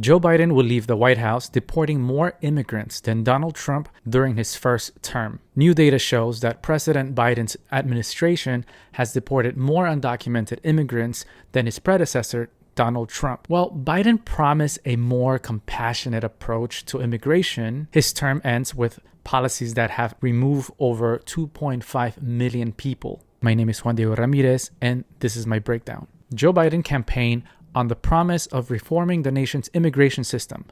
Joe Biden will leave the White House deporting more immigrants than Donald Trump during his first term. New data shows that President Biden's administration has deported more undocumented immigrants than his predecessor, Donald Trump. While Biden promised a more compassionate approach to immigration, his term ends with policies that have removed over 2.5 million people. My name is Juan Diego Ramirez, and this is my breakdown. Joe Biden campaigned on the promise of reforming the nation's immigration system.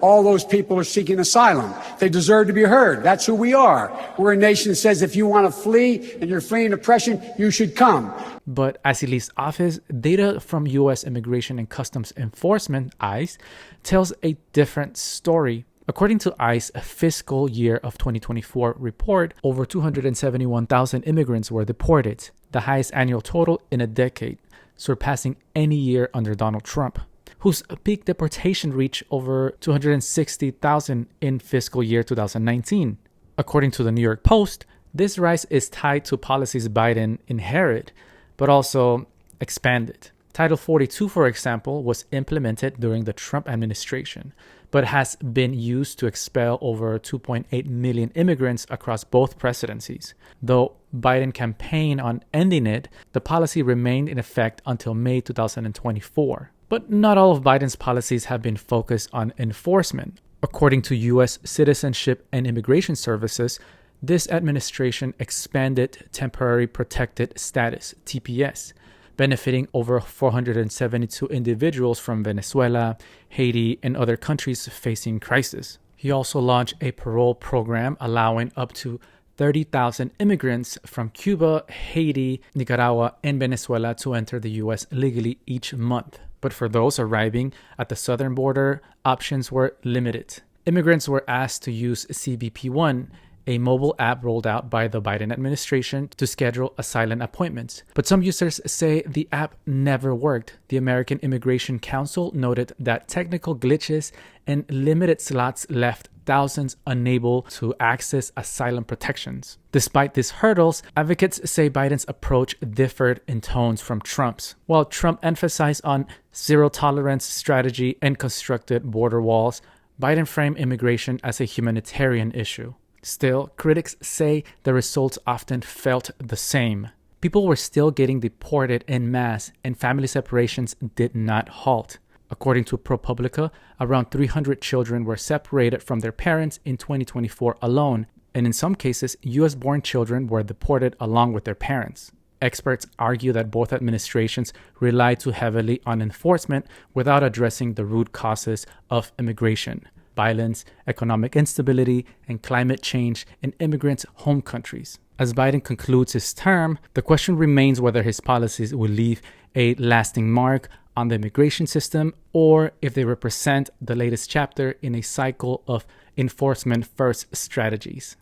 All those people are seeking asylum. They deserve to be heard. That's who we are. We're a nation that says if you want to flee and you're fleeing oppression, you should come. But as he leaves office, data from U.S. Immigration and Customs Enforcement, ICE, tells a different story. According to ICE, a fiscal year of 2024 report, over 271,000 immigrants were deported, the highest annual total in a decade, surpassing any year under Donald Trump, whose peak deportation reached over 260,000 in fiscal year 2019. According to the New York Post, this rise is tied to policies Biden inherited, but also expanded. Title 42, for example, was implemented during the Trump administration, but has been used to expel over 2.8 million immigrants across both presidencies. Though Biden campaigned on ending it, the policy remained in effect until May 2024. But not all of Biden's policies have been focused on enforcement. According to U.S. Citizenship and Immigration Services, this administration expanded Temporary Protected Status, TPS, benefiting over 472 individuals from Venezuela, Haiti, and other countries facing crisis. He also launched a parole program allowing up to 30,000 immigrants from Cuba, Haiti, Nicaragua, and Venezuela to enter the U.S. legally each month. But for those arriving at the southern border, options were limited. Immigrants were asked to use CBP-1, a mobile app rolled out by the Biden administration to schedule asylum appointments. But some users say the app never worked. The American Immigration Council noted that technical glitches and limited slots left thousands unable to access asylum protections. Despite these hurdles, advocates say Biden's approach differed in tones from Trump's. While Trump emphasized on zero-tolerance strategy and constructed border walls, Biden framed immigration as a humanitarian issue. Still, critics say the results often felt the same. People were still getting deported en masse, and family separations did not halt. According to ProPublica, around 300 children were separated from their parents in 2024 alone, and in some cases, U.S.-born children were deported along with their parents. Experts argue that both administrations relied too heavily on enforcement without addressing the root causes of immigration: violence, economic instability, and climate change in immigrants' home countries. As Biden concludes his term, the question remains whether his policies will leave a lasting mark on the immigration system or if they represent the latest chapter in a cycle of enforcement-first strategies.